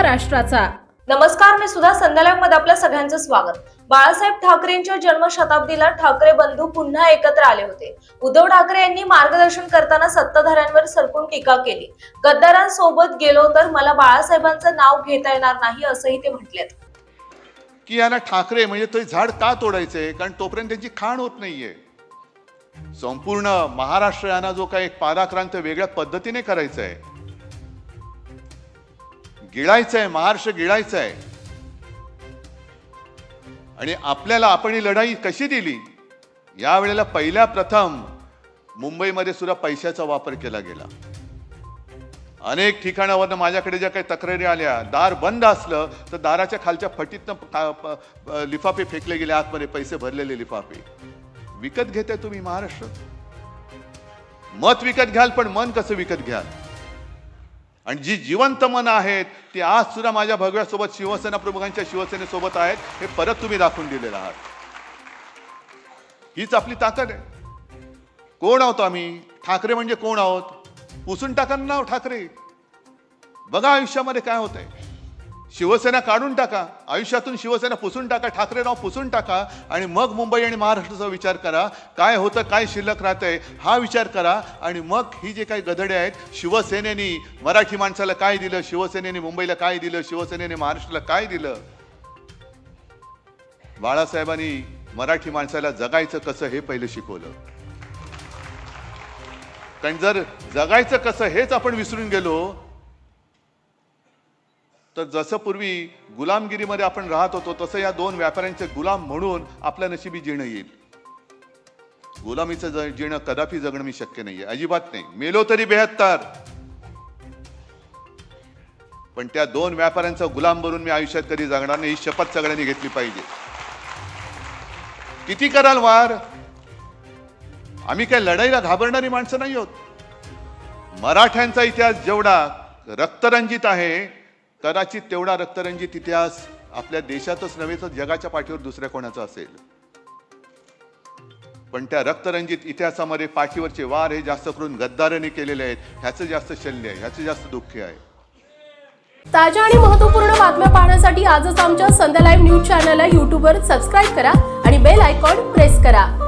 महाराष्ट्राचा. नमस्कार, मी सुधा संध्याकाळमध्ये आपल्या सगळ्यांचं स्वागत. बाळासाहेब ठाकरेंच्या जन्मशताब्दीला ठाकरे बंधू पुन्हा एकत्र आले होते. उद्धव ठाकरे यांनी मार्गदर्शन करताना सत्ताधाऱ्यांवर सरकून टीका केली. गद्दारांसोबत गेलो तर मला बाळासाहेबांचं नाव घेता येणार नाही असंही ते म्हटलेत. की यांना ठाकरे म्हणजे ते झाड का तोडायचंय, कारण तोपर्यंत त्यांची खाण होत नाहीये. संपूर्ण महाराष्ट्र यांना जो काही एक पादाक्रांत वेगळ्या पद्धतीने करायचा आहे, गिळायचंय, महाराष्ट्र गिळायचंय. आणि आपल्याला आपण ही लढाई कशी दिली, यावेळेला पहिल्या प्रथम मुंबईमध्ये सुद्धा पैशाचा वापर केला गेला. अनेक ठिकाणावरनं माझ्याकडे ज्या काही तक्रारी आल्या, दार बंद असलं तर दाराच्या खालच्या फटीतनं लिफाफे फेकले गेले आतमध्ये, पैसे भरलेले लिफाफे. विकत घेताय तुम्ही महाराष्ट्र? मत विकत घ्याल, पण मन कसं विकत घ्याल? आणि जी जिवंत मन आहेत ती आज सुद्धा माझ्या भगव्यासोबत, शिवसेना प्रमुखांच्या शिवसेनेसोबत आहेत, हे परत तुम्ही दाखवून दिलेलं आहात. हीच आपली ताकद आहे. कोण आहोत आम्ही? ठाकरे म्हणजे कोण आहोत? पुसून टाका नाव ठाकरे. बघा आयुष्यामध्ये काय होतंय. शिवसेना काढून टाका, आयुष्यातून शिवसेना पुसून टाका, ठाकरे नाव पुसून टाका, आणि मग मुंबई आणि महाराष्ट्राचा विचार करा. काय होतं, काय शिल्लक राहतंय हा विचार करा. आणि मग ही जे काही गधडे आहेत, शिवसेनेने मराठी माणसाला काय दिलं, शिवसेनेने मुंबईला काय दिलं, शिवसेनेने महाराष्ट्राला काय दिलं. बाळासाहेबांनी मराठी माणसाला जगायचं कसं हे पहिलं शिकवलं. कारण जर जगायचं कसं हेच आपण विसरून गेलो तर जसं पूर्वी गुलामगिरीमध्ये आपण राहत होतो, तसं या दोन व्यापाऱ्यांचे गुलाम म्हणून आपल्या नशिबी जीणं येईल. गुलामीचं जीणं कदापि जगणं मी शक्य नाहीये, अजिबात नाही. मेलो तरी 72, पण त्या दोन व्यापाऱ्यांचा गुलाम बनून मी आयुष्यात कधी जगणार नाही, ही शपथ सगळ्यांनी घेतली पाहिजे. किती कराल वार? आम्ही काय लढाईला घाबरणारी माणसं नाही आहोत. मराठ्यांचा इतिहास जेवढा रक्तरंजित आहे, कदाचित तेवढा रक्तरंजित इतिहास आपल्या देशातच नव्हे तर जगाच्या पाठीवर दुसऱ्या कोणाचा असेल. पण त्या रक्तरंजित इतिहासामध्ये पाठीवरचे वार हे जास्त करून गद्दारांनी केलेले आहेत. ह्याचं जास्त शल्य आहे, ह्याचं जास्त दुःख आहे. ताज्या आणि महत्त्वपूर्ण बातम्या पाहण्यासाठी आजच आमच्या संध्या लाईव्ह न्यूज चॅनलला YouTubeवर सबस्क्राईब करा आणि बेल आयकॉन प्रेस करा.